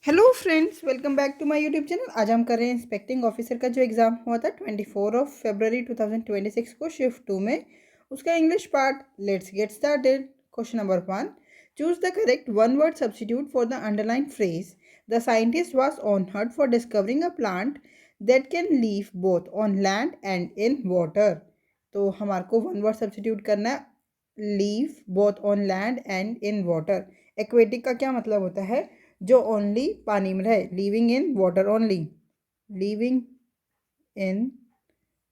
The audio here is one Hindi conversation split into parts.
Hello friends, welcome back to my YouTube channel. आज हम कर रहे हैं इंस्पेक्टिंग ऑफिसर का जो एग्ज़ाम हुआ था 24 फरवरी 2026 को शिफ्ट 2 में, उसका English part. Let's get started. Question number 1, choose the correct one word substitute for the underline phrase. The scientist was honoured for discovering a plant that can leave both on land and in water. तो हमारे को वन वर्ड सब्स्टिट्यूट करना है, leave both on land and in water. Aquatic का क्या मतलब होता है? जो ओनली पानी में रहे, living in water only, living in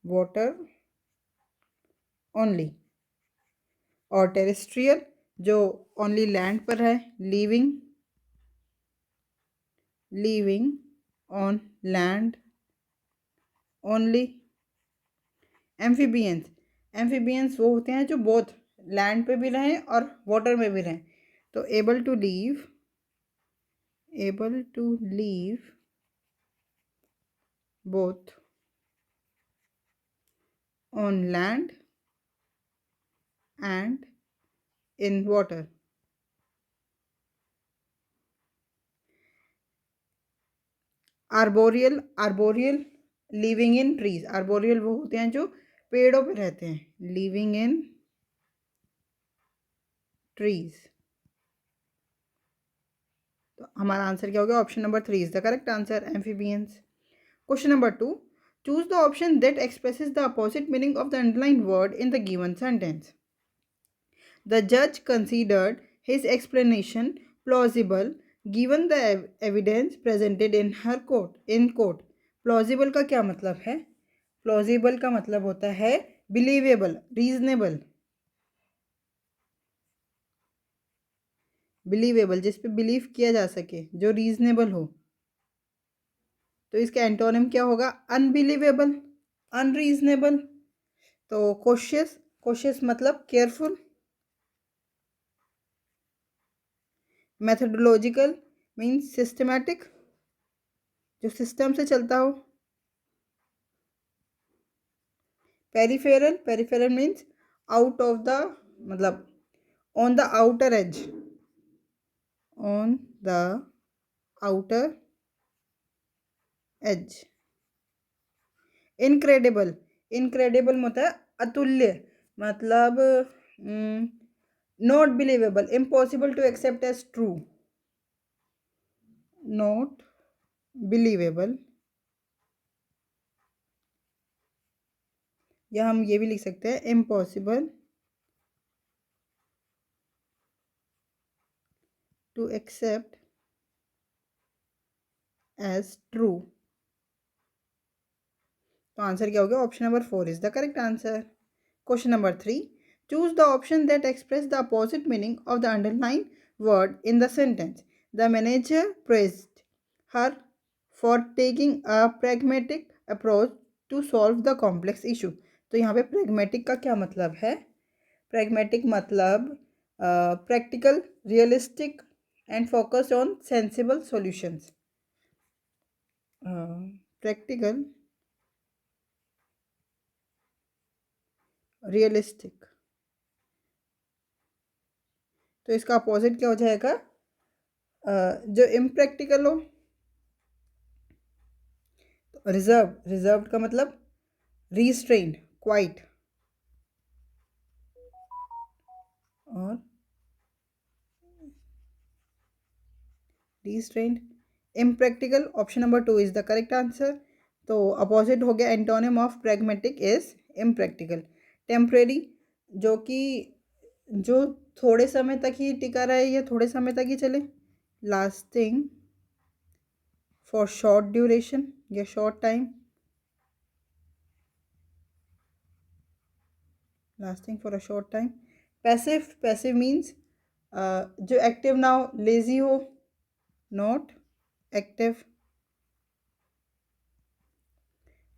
water only. और टेरेस्ट्रियल जो ओनली लैंड पर है, living living on land only. Amphibians, amphibians वो होते हैं जो बोथ लैंड पे भी रहें और वाटर में भी रहें। तो able to live both on land and in water. Arboreal, arboreal living in trees. Arboreal वो होते हैं जो पेड़ों पे रहते हैं, लिविंग इन ट्रीज। तो हमारा आंसर क्या हो गया? Option number 3 is the correct answer, amphibians. Question number 2, choose the option that expresses the opposite meaning of the underline word in the given sentence. The judge considered his explanation plausible given the evidence presented in her court in court। plausible का क्या मतलब है? plausible का मतलब होता है believable, reasonable। believable जिस पे बिलीव किया जा सके, जो रीजनेबल हो। तो इसका एंटोनिम क्या होगा? Unbelievable, unreasonable. तो कोशियस, कोशियस मतलब केयरफुल। मेथडोलॉजिकल मीन्स सिस्टमैटिक, जो सिस्टम से चलता हो। Peripheral, peripheral means out of the, मतलब on the outer edge, on the outer edge. Incredible, incredible होता है अतुल्य, मतलब not believable, impossible to accept as true, not believable. या हम ये भी लिख सकते हैं impossible to accept as true. तो आंसर क्या हो गया? Option number 4 is the correct answer. Question number 3, choose the option that express the opposite meaning of the underline word in the sentence. The manager praised her for taking a pragmatic approach to solve the complex issue. तो यहाँ पे pragmatic का क्या मतलब है? pragmatic मतलब practical, realistic and focused on sensible solutions. Practical, realistic. तो इसका अपोजिट क्या हो जाएगा? जो इम्प्रैक्टिकल हो। रिजर्व, रिजर्व का मतलब रिस्ट्रेन्ड, क्वाइट। और restrained, impractical. Option number 2 is the correct answer. तो अपोजिट हो गया, antonym of pragmatic is impractical. Temporary, जो कि जो थोड़े समय तक ही टिका रहे या थोड़े समय तक ही चले। लास्टिंग फॉर शॉर्ट ड्यूरेशन या short time, lasting for a short time. Passive, passive means जो एक्टिव ना हो, लेजी हो, not active.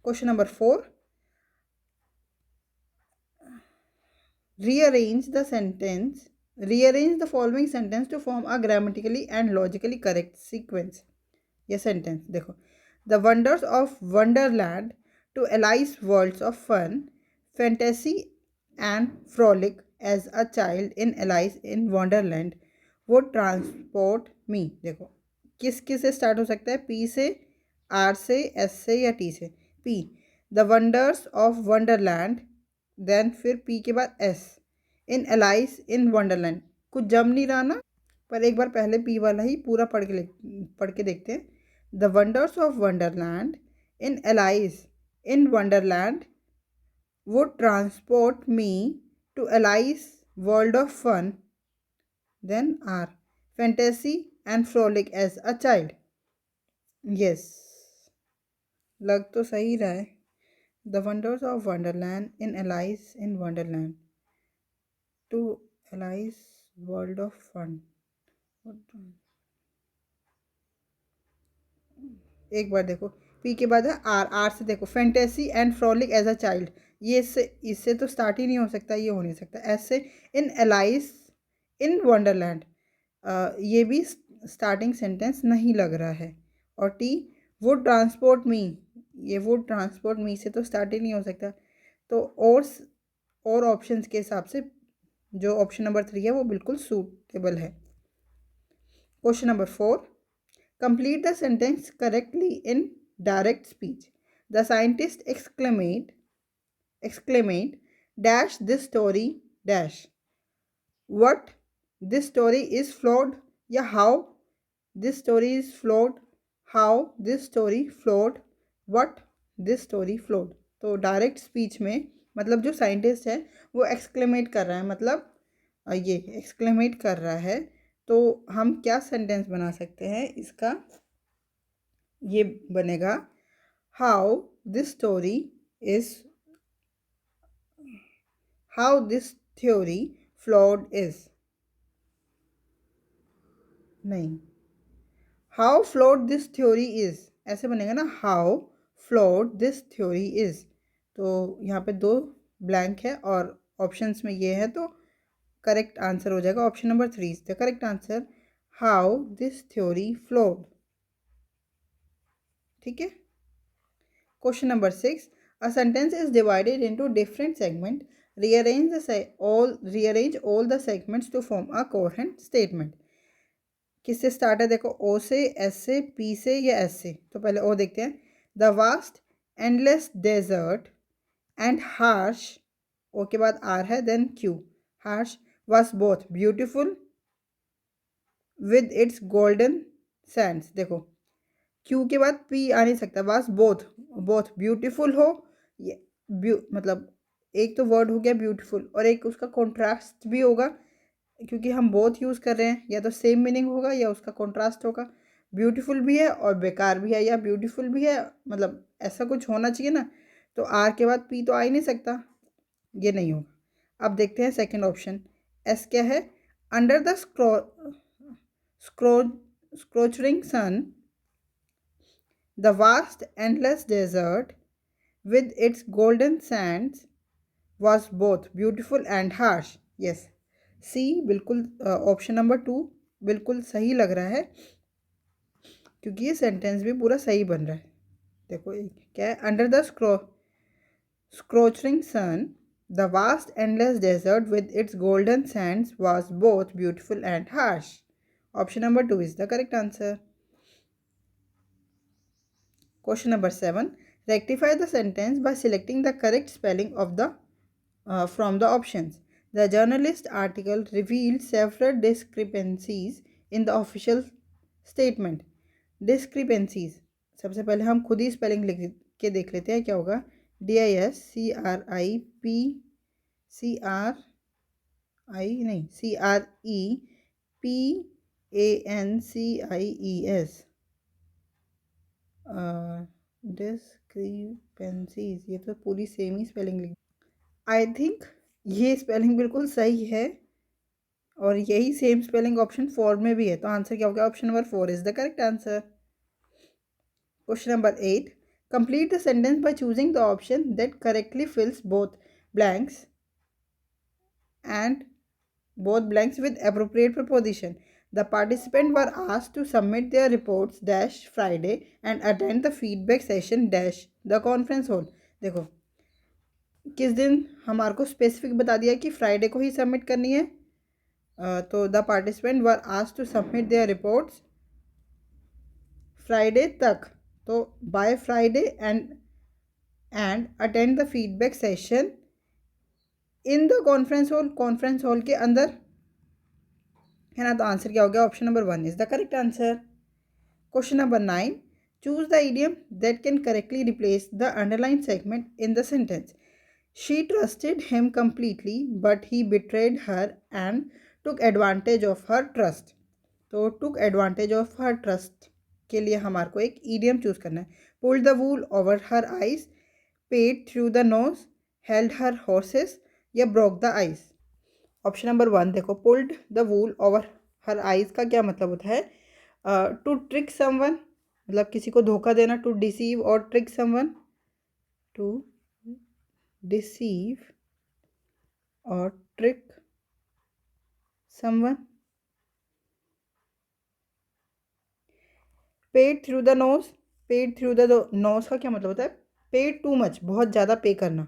Question number 4, rearrange the sentence, rearrange the following sentence to form a grammatically and logically correct sequence। ये sentence देखो, the wonders of wonderland to Alice's worlds of fun, fantasy and frolic as a child in Alice in Wonderland would transport me। देखो, किस किस से स्टार्ट हो सकता है? पी से, आर से, एस से या टी से? P, the wonders of Wonderland. Then फिर पी के बाद S, in Alice in Wonderland. कुछ जम नहीं रहा ना, पर एक बार पहले पी वाला ही पूरा पढ़ के देखते हैं। The wonders of Wonderland in Alice in Wonderland would transport me to Alice's world of fun. Then R, fantasy and frolic as a child. Yes, लग तो सही रहा है। The wonders of Wonderland in Alice in Wonderland to Alice's world of fun. एक बार देखो, पी के बाद है आर, आर से देखो fantasy and frolic as a child. ये इससे तो स्टार्ट ही नहीं हो सकता, ये हो नहीं सकता। ऐसे इन एलाइस इन वंडरलैंड, ये भी स्टार्टिंग सेंटेंस नहीं लग रहा है। और टी, वुड ट्रांसपोर्ट मी, ये वुड ट्रांसपोर्ट मी से तो स्टार्ट ही नहीं हो सकता। तो और ऑप्शंस के हिसाब से जो ऑप्शन नंबर 3 है वो बिल्कुल सूटेबल है। Question number 4, complete the sentence correctly in direct speech. The scientist exclaimed dash this story dash. What this story is flawed, या how this story is flawed, how this story flawed, what this story flawed। तो डायरेक्ट स्पीच में मतलब जो साइंटिस्ट है वो एक्सक्लेमेट कर रहा है, मतलब ये एक्सक्लेमेट कर रहा है। तो हम क्या सेंटेंस बना सकते हैं इसका? ये बनेगा how this story is, how this theory flawed is, नहीं, how flawed this theory is ऐसे बनेगा ना, how flawed this theory is. तो यहाँ पे 2 ब्लैंक है और ऑप्शंस में ये है, तो करेक्ट आंसर हो जाएगा option number 3 is the correct answer, how this theory flawed. ठीक है। Question number 6, a sentence is divided into different segments. Rearrange all the segments to form a coherent statement. किससे स्टार्ट है? देखो, ओ से, एस से, पी से या एस से? तो पहले ओ देखते हैं। The vast endless desert and harsh, O के बाद आर है, then Q, harsh was both beautiful with its golden sands. देखो, क्यू के बाद पी आ नहीं सकता, बस बोथ, बोथ ब्यूटीफुल हो, ये मतलब एक तो वर्ड हो गया ब्यूटीफुल और एक उसका कॉन्ट्रास्ट भी होगा, क्योंकि हम बोथ यूज़ कर रहे हैं, या तो सेम मीनिंग होगा या उसका कॉन्ट्रास्ट होगा। ब्यूटीफुल भी है और बेकार भी है, या ब्यूटीफुल भी है, मतलब ऐसा कुछ होना चाहिए ना। तो आर के बाद पी तो आ ही नहीं सकता, ये नहीं होगा। अब देखते हैं सेकंड ऑप्शन, एस क्या है? Under the scorching sun, the vast endless desert with its golden sands was both beautiful and harsh. Yes, सी बिल्कुल, ऑप्शन नंबर 2 बिल्कुल सही लग रहा है, क्योंकि ये सेंटेंस भी पूरा सही बन रहा है। देखो क्या है? Under the scorching sun, the vast endless desert with its golden sands was both beautiful and harsh. Option number 2 is the correct answer. Question number 7. Rectify the sentence by selecting the correct spelling of the from the options. The journalist article revealed several discrepancies in the official statement. Discrepancies, सबसे पहले हम खुद ही स्पेलिंग लिख के देख लेते हैं क्या होगा। DISCRIPCRI नहीं, CREPANCIES, डिस्क्रिपेंसीज, ये तो पूरी सेम ही स्पेलिंग लिखी। आई थिंक ये स्पेलिंग बिल्कुल सही है और यही सेम स्पेलिंग ऑप्शन 4 में भी है, तो आंसर क्या होगा? Option number 4 is the correct answer. Question number 8, complete the sentence by choosing the option that correctly fills both blanks with appropriate preposition. The participants were asked to submit their reports dash Friday and attend the feedback session dash the conference hall. देखो, किस दिन हमारे को स्पेसिफिक बता दिया कि फ्राइडे को ही सबमिट करनी है। तो the participant were asked to submit their reports Friday तक, तो by Friday and attend the feedback session in the conference hall के अंदर, है ना। तो आंसर क्या हो गया? Option number 1 is the correct answer. Question number 9, choose the idiom that can correctly replace the underlined segment in the sentence. She trusted him completely, but he betrayed her and took advantage of her trust. तो took advantage of her trust के लिए हमारे को एक idiom चूज करना है। pulled the wool over her eyes, paid through the nose, held her horses या broke the ice। Option number 1 देखो, pulled the wool over her eyes का क्या मतलब होता है? टू ट्रिक समवन, मतलब किसी को धोखा देना। टू डिसीव और ट्रिक समवन, टू डिसीव और trick someone. Paid through the nose, paid through the nose का क्या मतलब होता है? पेड टू मच, बहुत ज़्यादा पे करना।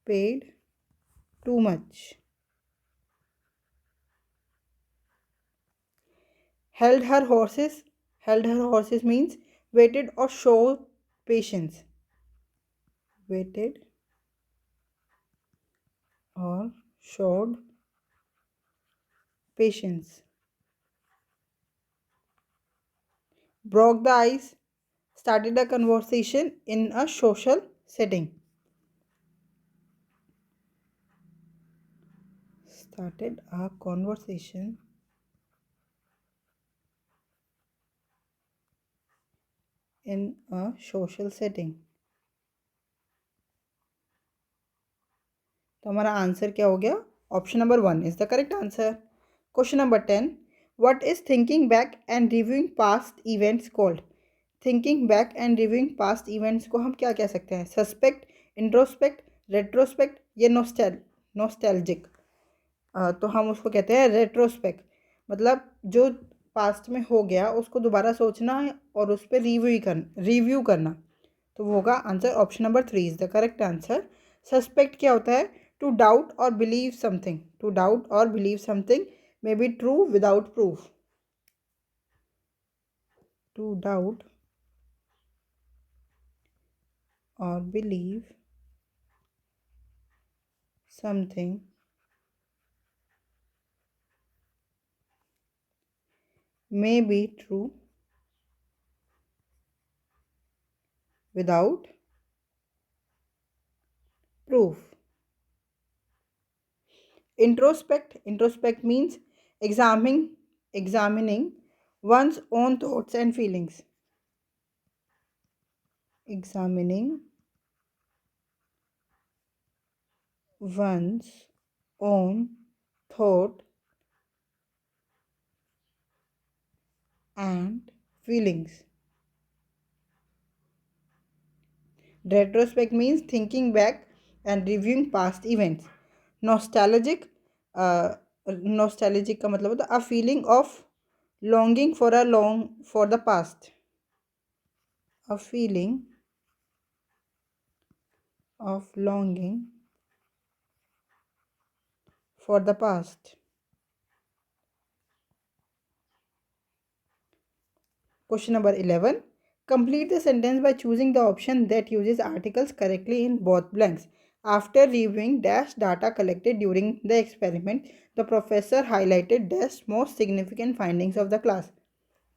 Paid too much. held her horses, held her horses means waited or showed patience, waited or showed patience। broke the ice, started a conversation in a social setting, started a conversation in a social setting। तो हमारा आंसर क्या हो गया? Option number 1 is the correct answer. Question number 10, what is thinking back and reviewing past events called? Thinking back and reviewing past events को हम क्या कह सकते हैं? सस्पेक्ट, इंट्रोस्पेक्ट, रेट्रोस्पेक्ट या नोस्टैल्जिक। तो हम उसको कहते हैं रेट्रोस्पेक्ट। मतलब जो पास्ट में हो गया उसको दोबारा सोचना है और उस पर रिव्यू करना। तो वो होगा answer option number 3 is the correct answer. Suspect क्या होता है? टू डाउट और बिलीव समथिंग, टू डाउट और believe something may be true without proof, to doubt और believe something may be true without proof। Introspect means examining one's own thoughts and feelings, examining one's own thought and feelings। Retrospect means thinking back and reviewing past events। Nostalgic, nostalgic का मतलब होता है a feeling of longing for the past, a feeling of longing for the past। Question number 11. Complete the sentence by choosing the option that uses articles correctly in both blanks. After reviewing dash data collected during the experiment, the professor highlighted dash most significant findings of the class।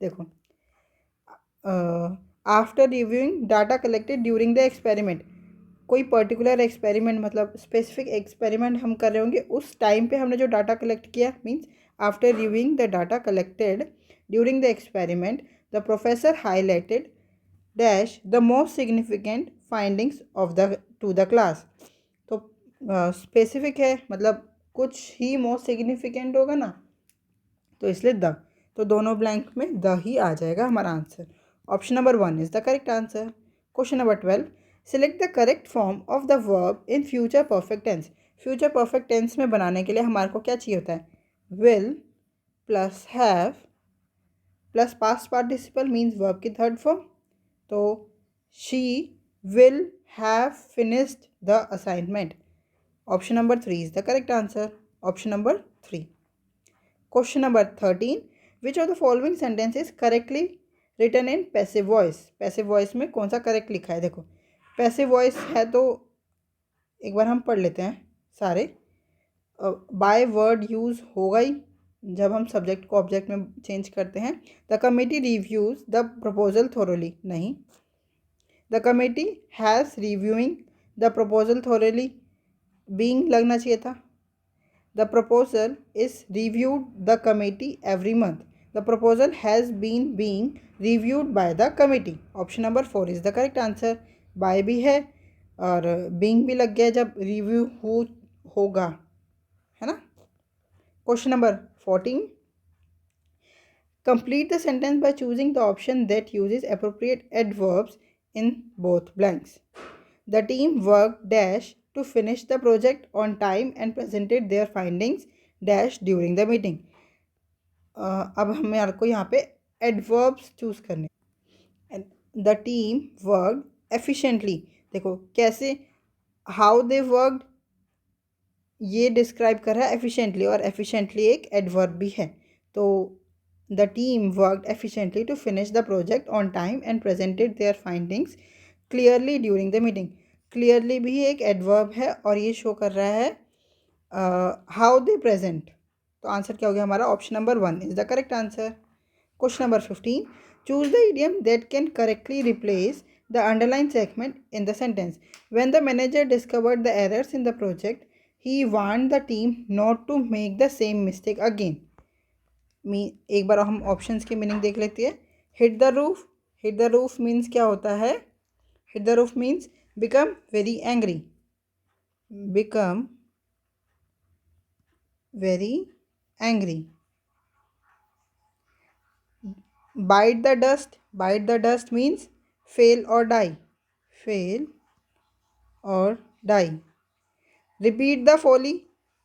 देखो, after reviewing data collected during the experiment, कोई पर्टिकुलर एक्सपेरिमेंट मतलब स्पेसिफिक एक्सपेरिमेंट हम कर रहे होंगे, उस टाइम पे हमने जो डाटा कलेक्ट किया means after reviewing the data collected during the experiment the professor highlighted dash the most significant findings of the two the class. तो स्पेसिफिक है मतलब कुछ ही मोस्ट सिग्निफिकेंट होगा ना, तो इसलिए द, तो दोनों ब्लैंक में द ही आ जाएगा हमारा answer. Option number 1 is the correct answer. Question number 12, select the correct form of the verb in future perfect tense. Future perfect tense में बनाने के लिए हमारे को क्या चाहिए होता है? Will plus have plus past participle means verb की थर्ड फॉर्म। तो she will have finished the assignment. Option number 3 is the correct answer. Option number 3। Question number 13. Which of the following sentences correctly written in passive voice. Passive voice में कौन सा करेक्ट लिखा है, देखो पैसिव वॉइस है तो एक बार हम पढ़ लेते हैं सारे। बाय वर्ड यूज़ होगा ही जब हम सब्जेक्ट को ऑब्जेक्ट में चेंज करते हैं। The committee reviews the proposal thoroughly, नहीं। The committee has reviewing the proposal thoroughly, being लगना चाहिए था। The proposal is reviewed the committee every month. The proposal has been being reviewed by the committee. Option number 4 is the correct answer. By भी है और बीइंग भी लग गया जब रिव्यू होगा, है ना। Question number 14, complete the sentence by choosing the option that uses appropriate adverbs in both blanks. The team worked dash to finish the project on time and presented their findings dash during the meeting. अब हमारे को यहाँ पे adverbs चूज करने। द टीम वर्कड एफिशिएंटली, देखो कैसे, हाउ दे वर्कड ये डिस्क्राइब कर रहा है एफिशिएंटली, और एफिशिएंटली एक एडवर्ब भी है। तो the team worked efficiently to finish the project on time and presented their findings clearly during the meeting. Clearly भी एक एडवर्ब है और ये शो कर रहा है हाउ दे प्रेजेंट। तो आंसर क्या हो गया हमारा, option number 1 is the correct answer. Question number 15, choose the idiom that can correctly replace the underlined segment in the sentence. When the manager discovered the errors in the project, he warned the team not to make the same mistake again. एक बार हम ऑप्शंस की मीनिंग देख लेते हैं। Hit the roof, hit the roof means क्या होता है, hit the roof means become very angry, become very angry. Bite the dust, bite the dust means fail or die, fail or die. Repeat the folly,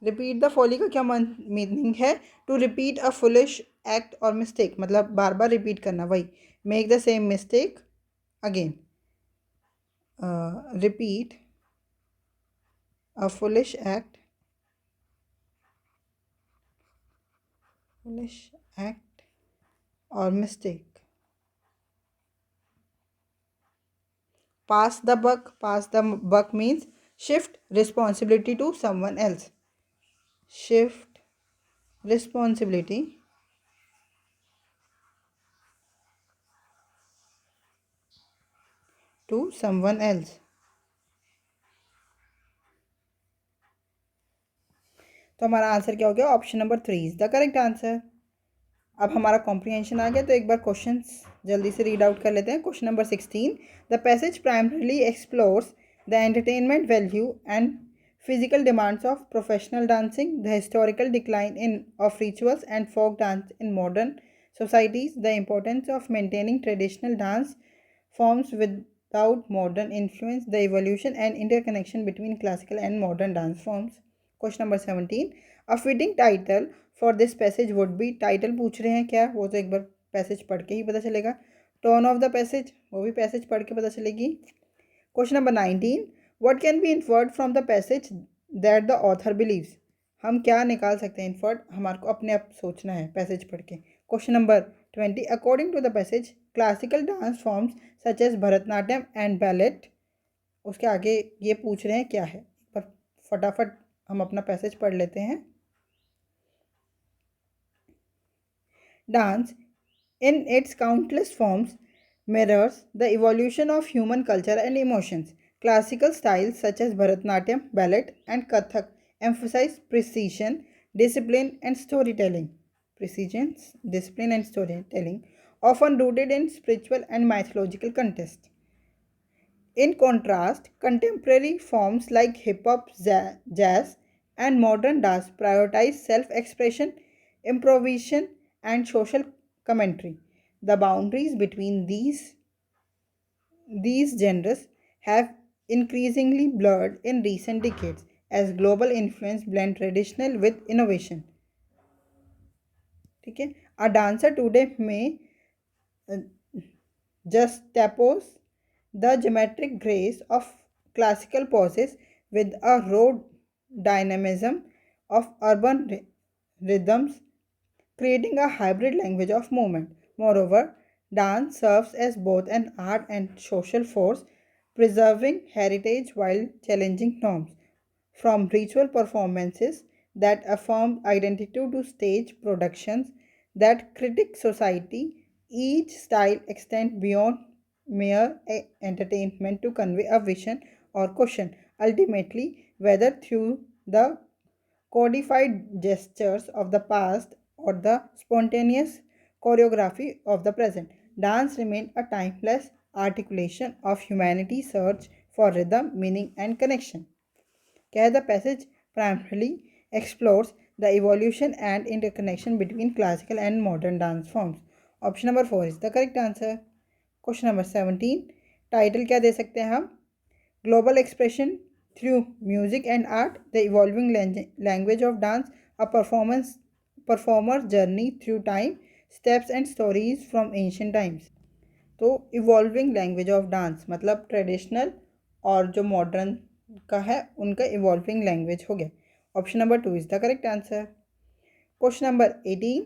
repeat the folly का क्या मीनिंग है, to repeat a foolish act or mistake, मतलब बार बार रिपीट करना, वही make the same mistake again. Repeat a foolish act, or mistake. Pass the buck, pass the buck means shift responsibility to someone else, shift responsibility to someone else. तो हमारा आंसर क्या हो गया, option number 3 is the correct answer. अब हमारा कॉम्प्रिहेंशन आ गया, तो एक बार क्वेश्चंस जल्दी से रीड आउट कर लेते हैं। Question number 16, the passage primarily explores the entertainment value and physical demands of professional dancing, the historical decline of rituals and folk dance in modern societies, the importance of maintaining traditional dance forms without modern influence, the evolution and interconnection between classical and modern dance forms. Question number 17, a fitting title for this passage would be, title पूछ रहे हैं क्या, वो तो एक बार पैसेज पढ़ के ही पता चलेगा। टर्न ऑफ द पैसेज, वो भी पैसेज पढ़ के पता चलेगी। Question number 19, what can be inferred from the passage that the author believes, हम क्या निकाल सकते हैं इन्फर्ड, हमारे को अपने आप सोचना है पैसेज पढ़ के। Question number 20, according to the passage classical dance forms such as Bharatanatyam and ballet, उसके आगे ये पूछ रहे हैं क्या है, पर फटाफट हम अपना पैसेज पढ़ लेते हैं। Dance in its countless forms mirrors the evolution of human culture and emotions. Classical styles such as Bharatanatyam, ballet, and Kathak emphasize precision, discipline, and storytelling. Precision, discipline, and storytelling, often rooted in spiritual and mythological context. In contrast, contemporary forms like hip hop, jazz, and modern dance prioritize self expression, improvisation, and social commentary. The boundaries between these genres have increasingly blurred in recent decades as global influence blend traditional with innovation. ठीक है, a dancer today may juxtapose the geometric grace of classical poses with a raw dynamism of urban rhythms, creating a hybrid language of movement. Moreover, Dance serves as both an art and social force, preserving heritage while challenging norms. From ritual performances that affirm identity to stage productions that critique society, each style extends beyond mere entertainment to convey a vision or question, ultimately, whether through the codified gestures of the past or the spontaneous choreography of the present. Dance remains a timeless articulation of humanity's search for rhythm, meaning, and connection. The passage primarily explores the evolution and interconnection between classical and modern dance forms. Option number 4 is the correct answer. Question number 17. Title क्या दे सकते हैं हम? Global expression through music and art, the evolving language of dance, a performer's journey through time, steps and stories from ancient times. तो इवॉल्विंग लैंग्वेज ऑफ डांस मतलब ट्रेडिशनल और जो मॉडर्न का है उनका इवॉल्विंग लैंग्वेज हो गया. Option number 2 is the correct answer. Question number 18.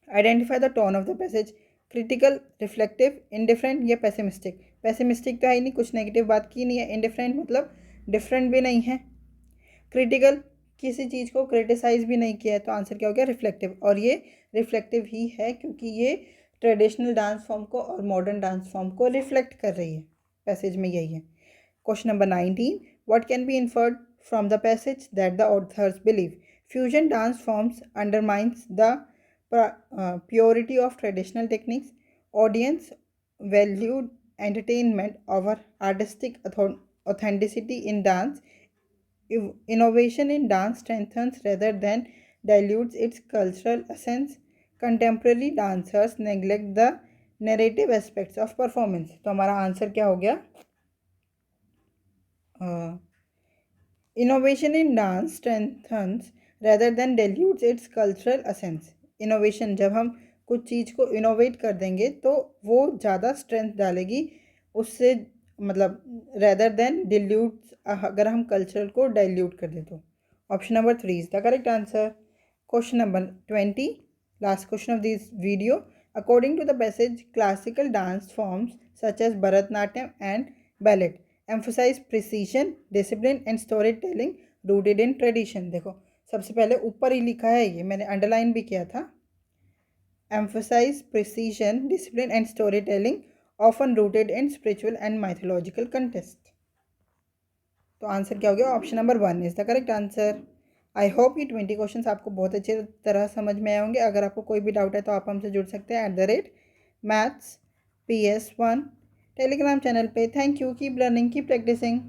Identify the tone of the passage. Critical, reflective, indifferent या पेसिमिस्टिक. पेसिमिस्टिक तो है ही नहीं, कुछ नेगेटिव बात की नहीं है. इनडिफरेंट मतलब डिफरेंट भी नहीं है. क्रिटिकल, किसी चीज़ को क्रिटिसाइज भी नहीं किया है, तो आंसर क्या हो गया? रिफ्लेक्टिव. और ये रिफ्लेक्टिव ही है क्योंकि ये ट्रेडिशनल डांस फॉर्म को और मॉडर्न डांस फॉर्म को रिफ्लेक्ट कर रही है. पैसेज में यही है. Question number 19. What can be inferred from the passage that the author's believe fusion dance forms undermines the purity of traditional techniques. Audience valued entertainment over artistic authenticity in dance. Innovation in dance strengthens rather than dilutes its cultural essence. Contemporary dancers neglect the narrative aspects of performance. तो हमारा आंसर क्या हो गया? Innovation in dance strengthens rather than dilutes its cultural essence. Innovation, जब हम कुछ चीज़ को इनोवेट कर देंगे तो वो ज़्यादा स्ट्रेंथ डालेगी उससे, मतलब रेदर देन डिल्यूट, अगर हम कल्चर को डाइल्यूट कर दें तो. Option number 3 is the correct answer. Question number 20, last question of this video. According to the passage, classical dance forms such as Bharatanatyam and ballet emphasise precision, discipline and story telling rooted in tradition. देखो सबसे पहले ऊपर ही लिखा है, ये मैंने अंडरलाइन भी किया था. Emphasise precision, discipline and story telling often rooted in spiritual and mythological context. तो आंसर क्या हो गया? Option number 1 is the correct answer. I hope ये 20 क्वेश्चन आपको बहुत अच्छी तरह समझ में आए होंगे. अगर आपको कोई भी डाउट है तो आप हमसे जुड़ सकते हैं @mathsps1 टेलीग्राम चैनल पे. Thank you. Keep learning, keep practising.